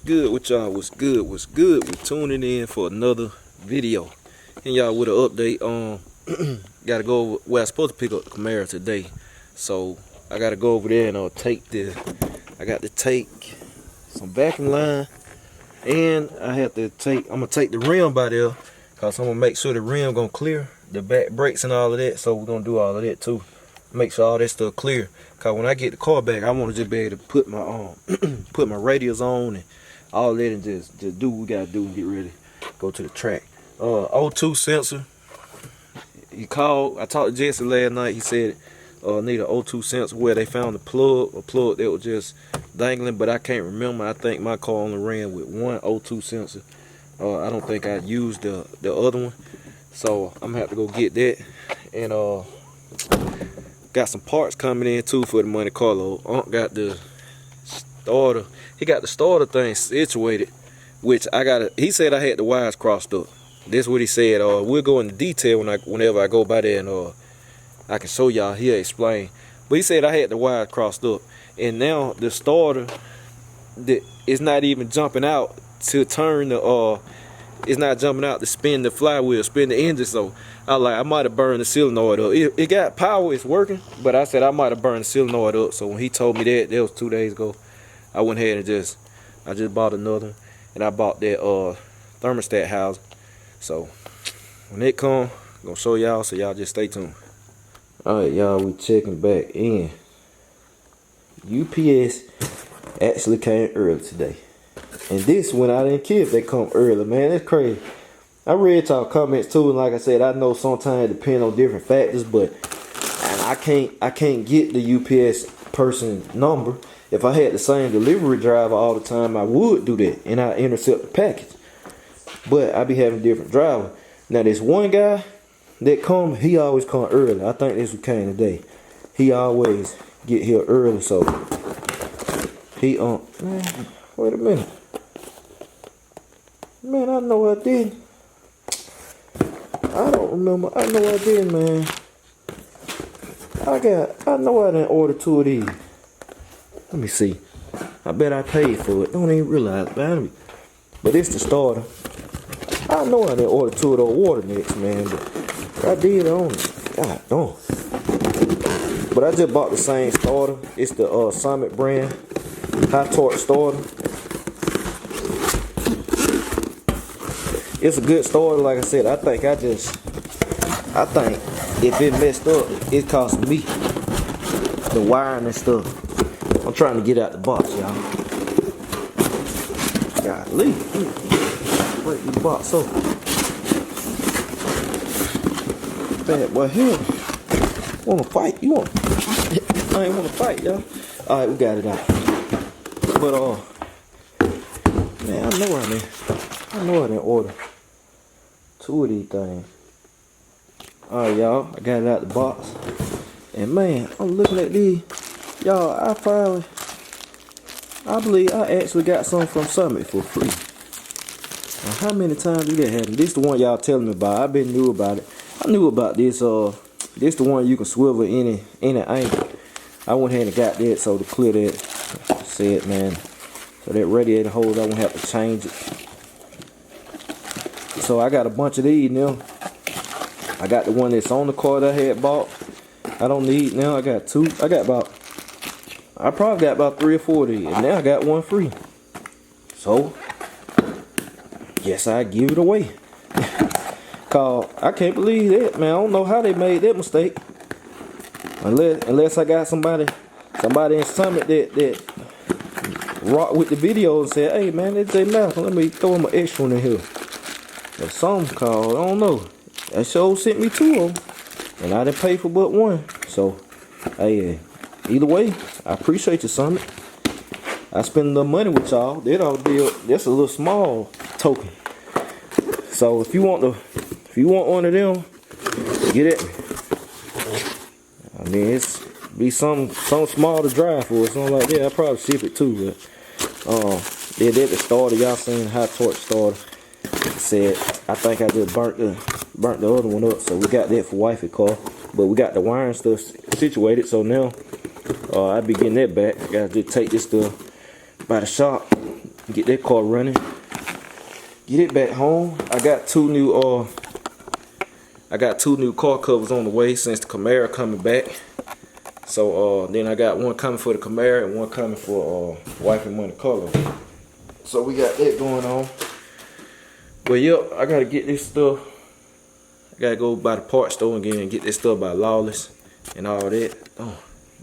good with y'all? What's good? What's good? We tuning in for another video. And y'all with an update on gotta go over where I was supposed to pick up the Camaro today. So I gotta go over there and take the I got to take some vacuum line, and I have to take I'm gonna take the rim by there, cause I'm gonna make sure the rim gonna clear the back brakes and all of that. So we're gonna do all of that too. Make sure all that stuff clear. Cause when I get the car back, I want to just be able to put my put my radials on and all that, and just do what we gotta do and get ready, go to the track. O2 sensor. He called. I talked to Jesse last night. He said need an O2 sensor where they found a plug that was just dangling, but I can't remember. I think my car only ran with one O2 sensor. I don't think I used the other one, so I'm gonna have to go get that. And got some parts coming in too for the Monte Carlo. Unc got the starter. He got the starter thing situated, which he said I had the wires crossed up. This what he said. We'll go into detail whenever I go by there, and I can show y'all. He'll explain. But he said I had the wires crossed up, and now the starter is not even jumping out to turn the it's not jumping out to spin the flywheel, spin the engine. So I might have burned the solenoid up. It got power, it's working, but I said I might have burned the solenoid up. So when he told me that was 2 days ago, I went ahead and just bought another one, and I bought that thermostat housing. So when it come, I'm gonna show y'all, so y'all just stay tuned. Alright y'all, we checking back in. UPS actually came early today. And this when I didn't care if they come early, man. That's crazy. I read y'all comments too, and like I said, I know sometimes it depends on different factors, but I can't get the UPS person number. If I had the same delivery driver all the time, I would do that, and I intercept the package. But I be having different drivers. Now this one guy that come, he always come early. I think this one came today. He always get here early, so he man, wait a minute. Man, I know I did. I don't remember. I know I did, man. I know I didn't order 2 of these. Let me see. I bet I paid for it. Don't even realize, man. But it's the starter. I know I didn't order 2 of those water nets, man. But I did on it. God damn. But I just bought the same starter. It's the Summit brand high torque starter. It's a good starter, like I said. I think if it messed up, it cost me the wiring and stuff. I'm trying to get out the box, y'all. Golly. Break the box open. Bad boy here. Wanna fight? You want? I ain't wanna fight, y'all. Alright, we got it out. But man, I know I didn't order 2 of these things. Alright, y'all, I got it out the box. And man, I'm looking at these. Y'all, I believe I actually got some from Summit for free. Now, how many times do that happen? This the one y'all telling me about. I've been knew about it. I knew about this. This the one you can swivel any angle. I went ahead and got that, so to clear that, said, man, so that radiator hose, I won't have to change it. So I got a bunch of these now. I got the one that's on the car that I had bought. I don't need now. I got 2. I probably got about 3 or 4 of these, and now I got one free. So guess I give it away. Cause I can't believe that, man. I don't know how they made that mistake. Unless I got somebody in Summit that rock with the video and said, hey man, it's J Malcolm, let me throw him an extra one in here. Or something called, I don't know. That show sent me 2 of them, and I didn't pay for but 1. So hey, either way, I appreciate you, Summit. I spend a little money with y'all. That's a little small token. So if you want one of them, get it. I mean, it's be something small to drive for, something like that. I probably ship it too, but yeah, that's the starter. Y'all seen high torque starter. Said I think I just burnt the other one up, so we got that for wifey car. But we got the wiring stuff situated, so now I'll be getting that back. I gotta just take this stuff by the shop, get that car running, get it back home. I got two new car covers on the way since the Camaro coming back. So then I got one coming for the Camaro and one coming for wife and money color. So we got that going on. But yep, I gotta get this stuff. I gotta go by the parts store again and get this stuff by Lawless and all that.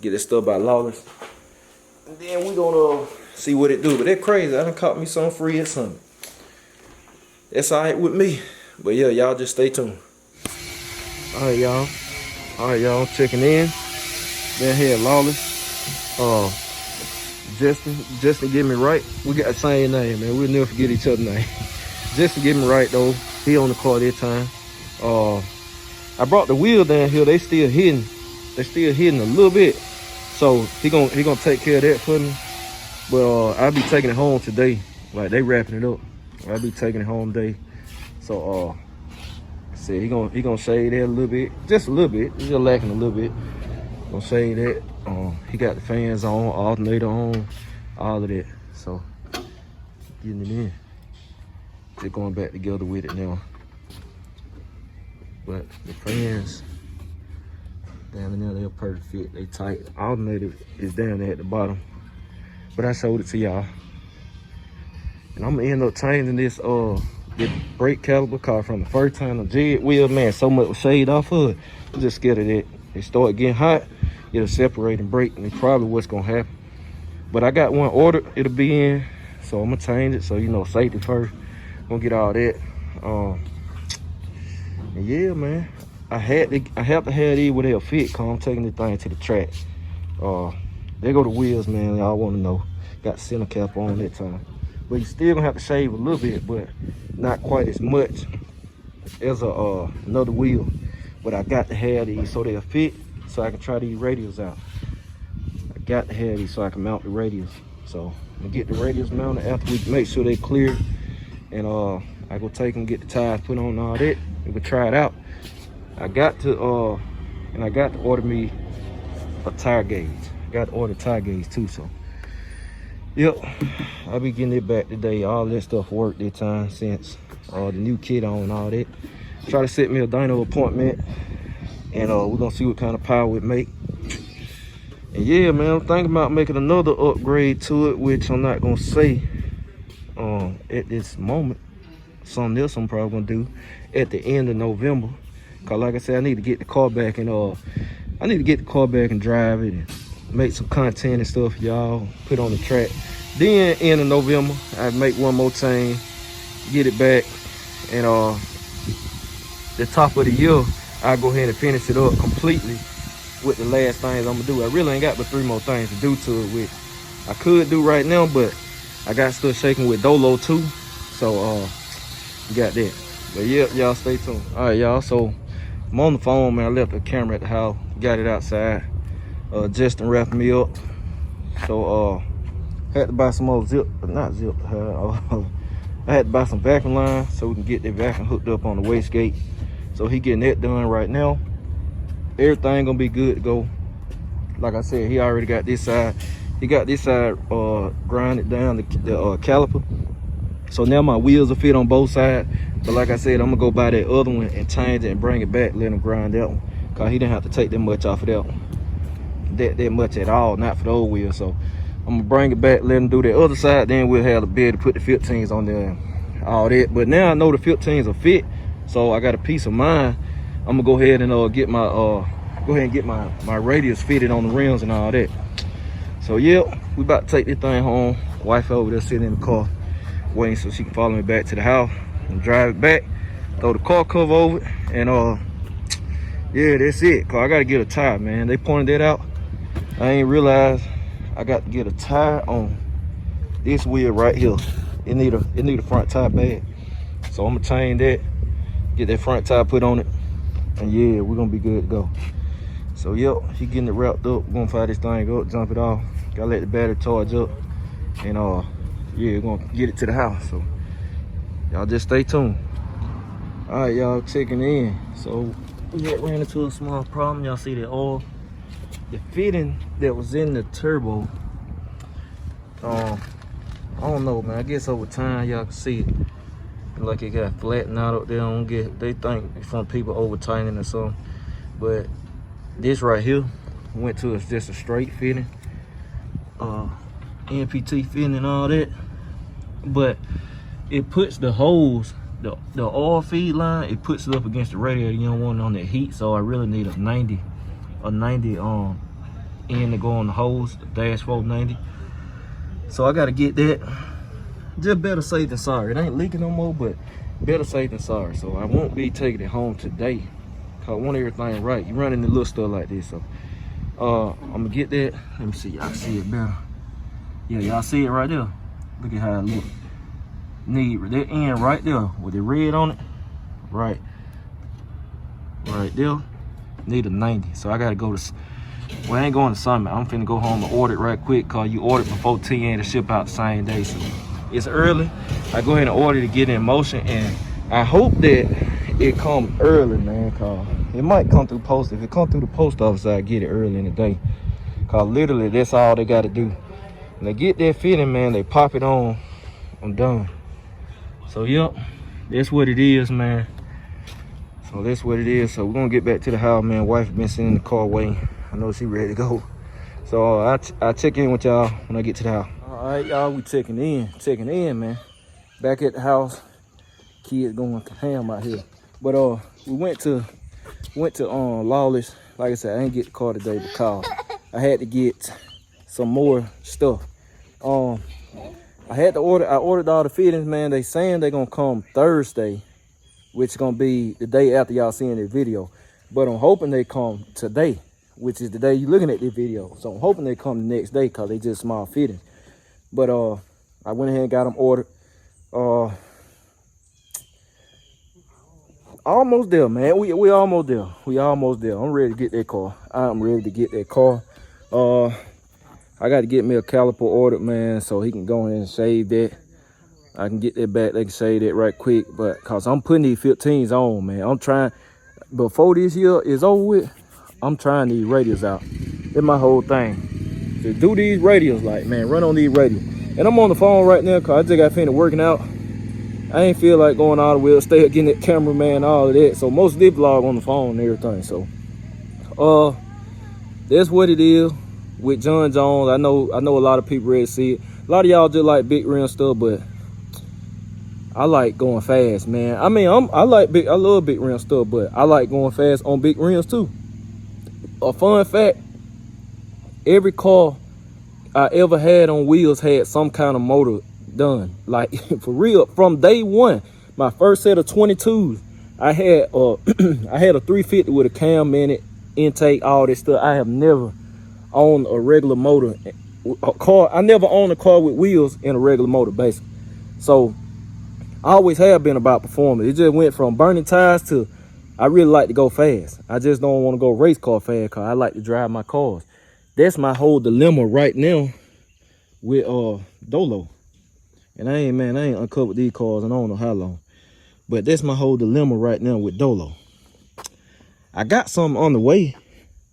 Get this stuff by Lawless. And then we gonna see what it do. But that crazy. I done caught me something free or something. That's alright with me. But yeah, y'all just stay tuned. Alright, y'all. Alright, y'all. Checking in. Down here at Lawless. Justin get me right. We got the same name, man. We'll never forget each other's name. Justin get me right though. He on the car this time. I brought the wheel down here. They still hitting. They still hitting a little bit. So he gonna take care of that for me. But I'll be taking it home today. Like they wrapping it up. I'll be taking it home today. So said he gonna shade that a little bit. Just a little bit. He's just lacking a little bit. Gonna shade that. He got the fans on, alternator on, all of that. So getting it in. Just going back together with it now. But the fans down in there, they're perfect fit. They tight. Alternator is down there at the bottom. But I showed it to y'all. And I'm gonna end up changing this brake caliper car from the first time the jig wheel, man, so much was shaved off of it. I'm just scared of that. It start getting hot, it'll separate and break, and it's probably what's gonna happen. But I got one ordered, it'll be in, so I'm gonna change it. So you know, safety first. Gonna get all that. And yeah, man, I have to have these where they'll fit, cause I'm taking this thing to the track. There go the wheels, man. Y'all want to know? Got center cap on that time, but you still gonna have to shave a little bit, but not quite as much as another wheel. But I got to have these so they'll fit, so I can try these radials out. I got to have these so I can mount the radials. So I'm gonna get the radials mounted after we make sure they're clear, and I go take them, get the tires put on, and all that. We can try it out. I got to order me a tire gauge. I got to order tire gauge too. So yep, I'll be getting it back today. All that stuff worked this time since the new kit on and all that. Try to set me a dyno appointment, and we're gonna see what kind of power it make. And yeah, man, I'm thinking about making another upgrade to it, which I'm not gonna say at this moment. Something else I'm probably gonna do at the end of November. Cause like I said, I need to get the car back and drive it and make some content and stuff for y'all, put on the track. Then end of November, I make one more change, get it back, and the top of the year, I'll go ahead and finish it up completely with the last things I'm gonna do. I really ain't got but 3 more things to do to it, which I could do right now, but I got stuff shaking with Dolo too. So you got that. But yeah, y'all stay tuned. All right, y'all. So I'm on the phone, man. I left the camera at the house, got it outside. Justin wrapped me up. So had to buy some more I had to buy some vacuum line so we can get that vacuum hooked up on the wastegate. So he getting that done right now. Everything gonna be good to go. Like I said, he already got this side. He got this side grinded down, the caliper. So now my wheels will fit on both sides. But like I said, I'm gonna go buy that other one and change it and bring it back, let him grind that one. Cause he didn't have to take that much off of that one. That much at all, not for the old wheel. So I'm gonna bring it back, let him do that other side, then we'll have the bed to put the 15s on there and all that. But now I know the 15s will fit, so I got a peace of mind. I'm gonna go ahead and get my radius fitted on the rims and all that. So yeah, we about to take this thing home. Wife over there sitting in the car, waiting so she can follow me back to the house and drive it back, throw the car cover over it, and yeah, that's it. Cause I gotta get a tire, man. They pointed that out. I ain't realized I got to get a tire on this wheel right here. It need a front tire bad. So I'm gonna change that, get that front tire put on it, and yeah, we're gonna be good to go. So yep, he getting it wrapped up. We're gonna fire this thing up, jump it off. Gotta let the battery charge up, and yeah, we're gonna get it to the house. So y'all just stay tuned. All right, y'all, checking in. So we had ran into a small problem. Y'all see the oil, the fitting that was in the turbo, I don't know, man. I guess over time y'all can see it. Like it got flattened out up there. I don't get, they think it's from people over tightening or something. But this right here went to just a straight fitting. NPT fitting and all that. But it puts the hose, the oil feed line, it puts it up against the radiator. You don't want it on that heat, so I really need a 90 end to go on the hose, the dash 490. So I gotta get that. Just better safe than sorry. It ain't leaking no more, but better safe than sorry. So I won't be taking it home today, cause I want everything right. You running the little stuff like this, so I'm gonna get that. Let me see, y'all see it better. Yeah, y'all see it right there. Look at how it look. Need that end right there with the red on it, right there. Need a 90. So I gotta go to, well, I ain't going to Summit. I'm finna go home and order it right quick, cause you ordered before 10 to ship out the same day. So it's early. I go ahead and order to get in motion, and I hope that it come early, man, cause it might come through post. If it come through the post office, I get it early in the day, cause literally that's all they got to do. When they get that fitting, man, they pop it on. I'm done. So yep, that's what it is, man. So that's what it is. So we're gonna get back to the house, man. Wife been sitting in the car waiting. I know she ready to go. So I'll check in with y'all when I get to the house. All right, y'all, we checking in, man. Back at the house, kids going ham out here. But we went to Lawless. Like I said, I didn't get the car today because I had to get some more stuff. I ordered all the fittings, man. They saying they gonna come Thursday, which is gonna be the day after y'all seeing this video. But I'm hoping they come today, which is the day you looking at this video. So I'm hoping they come the next day, cause they just small fittings. But I went ahead and got them ordered. Almost there, man. We almost there. We almost there. I'm ready to get that car. I'm ready to get that car. I got to get me a caliper ordered, man, so he can go in and save that. I can get that back. They can save that right quick. But cause I'm putting these 15s on, man. I'm trying, before this year is over with, I'm trying these radios out. It's my whole thing. To do these radios, like, man, run on these radios. And I'm on the phone right now cause I just got finished working out. I ain't feel like going all the way upstairs, getting that camera, man, all of that. So most of this vlog on the phone and everything. So that's what it is with John Jones. I know a lot of people ready to see it. A lot of y'all just like big rim stuff, but I like going fast, man. I mean, I love big rim stuff, but I like going fast on big rims too. A fun fact, every car I ever had on wheels had some kind of motor done. Like, for real, from day one, my first set of 22s, I had I had a 350 with a cam in it, intake, all this stuff. I have never owned a regular motor, a car. I never owned a car with wheels and a regular motor, basically. So I always have been about performance. It just went from burning tires to I really like to go fast. I just don't want to go race car fast because I like to drive my cars. That's my whole dilemma right now with Dolo. And I ain't uncovered these cars and I don't know how long. But that's my whole dilemma right now with Dolo. I got something on the way.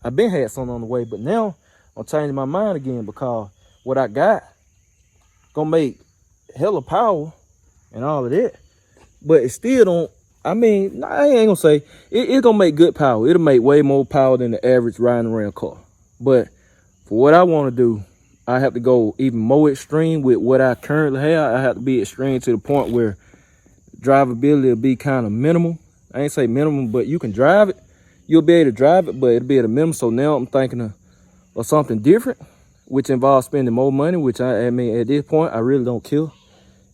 I've been had something on the way, but now I'm changing my mind again because what I got gonna make hella power and all of that. But it still don't, I mean, I ain't gonna say, it's gonna make good power. It'll make way more power than the average riding around car. But for what I wanna do, I have to go even more extreme with what I currently have. I have to be extreme to the point where drivability will be kind of minimal. I ain't say minimum, but you can drive it. You'll be able to drive it, but it'll be at a minimum. So now I'm thinking of something different, which involves spending more money, which I mean, at this point, I really don't care.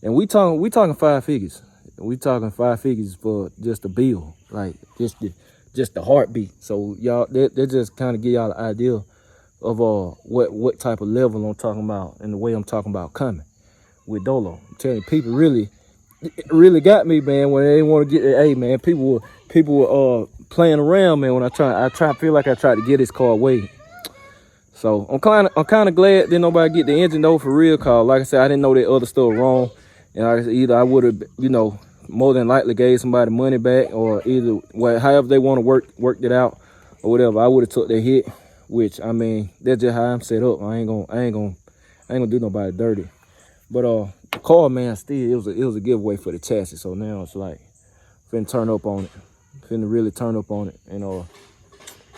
And we talking 5 figures. We talking 5 figures for just a bill, like just the heartbeat. So y'all, that just kind of give y'all the idea of what type of level I'm talking about and the way I'm talking about coming with Dolo. I'm telling you, people really got me, man, when they didn't want to get it. Hey, man, people were playing around, man, when I feel like I tried to get this car away. So I'm kind of glad didn't nobody get the engine though, for real, cause like I said, I didn't know that other stuff wrong, and either I would have, you know, more than likely gave somebody money back, or either however they want to work it out or whatever, I would have took that hit. Which, I mean, that's just how I'm set up. I ain't gonna do nobody dirty. But the car, man, still it was a giveaway for the chassis. So now it's like finna turn up on it. Finna really turn up on it. And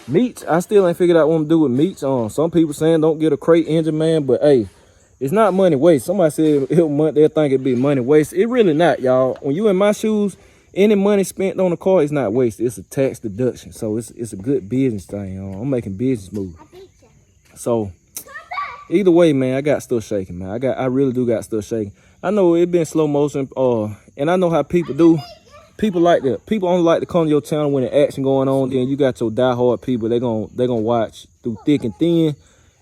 meats, I still ain't figured out what I'm do with meats. Some people saying don't get a crate engine, man, but hey, it's not money waste. Somebody said they'll think it'd be money waste. It really not, y'all. When you in my shoes, any money spent on the car is not wasted. It's a tax deduction. So it's a good business thing. I'm making business moves. So either way, man, I got stuff shaking, man. I really do got stuff shaking. I know it been slow motion, and I know how people do. People only like to come to your channel when the action going on. Then you got your diehard people. They gonna watch through thick and thin,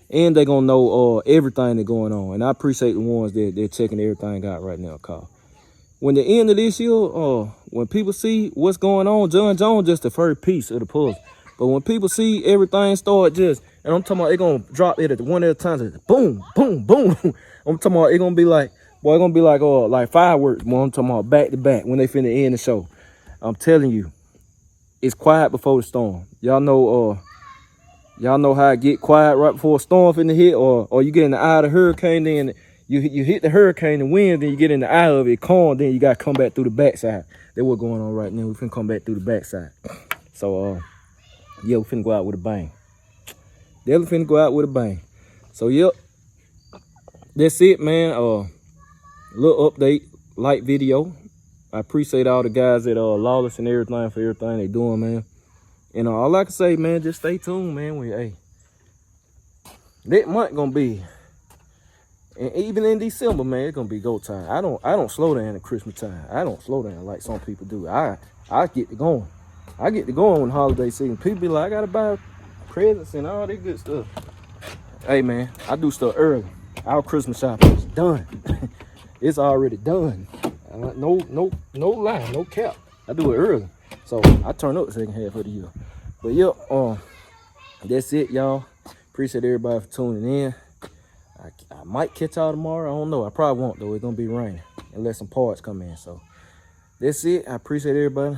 and they gonna know everything that's going on. And I appreciate the ones that they're checking everything out right now, Carl. When the end of this year, when people see what's going on, John Jones just the first piece of the puzzle. But when people see everything start just, and I'm talking about it gonna drop it at one at a time, just boom, boom, boom. I'm talking about it gonna be like, boy, it gonna be like fireworks. Boy, I'm talking about back to back when they finna end the show. I'm telling you, it's quiet before the storm. Y'all know how it get quiet right before a storm finna hit, or you get in the eye of the hurricane, then you hit the hurricane, the wind, then you get in the eye of it, calm, then you gotta come back through the backside. That's what's going on right now. We finna come back through the backside. So yeah, we finna go out with a bang. Definitely finna go out with a bang. So yep, that's it, man. Little update, light video. I appreciate all the guys that are Lawless and everything for everything they doing, man. And all I can say, man, just stay tuned, man. That month gonna be, and even in December, man, it's gonna be go time. I don't slow down at Christmas time. I don't slow down like some people do. I get to going. I get to going when holiday season. People be like, I gotta buy presents and all that good stuff. Hey, man, I do stuff early. Our Christmas shopping is done. It's already done. No lie, no cap. I do it early, so I turn up the second half of the year. But yep, that's it, y'all. Appreciate everybody for tuning in. I might catch y'all tomorrow. I don't know. I probably won't though. It's gonna be raining unless some parts come in. So that's it. I appreciate everybody.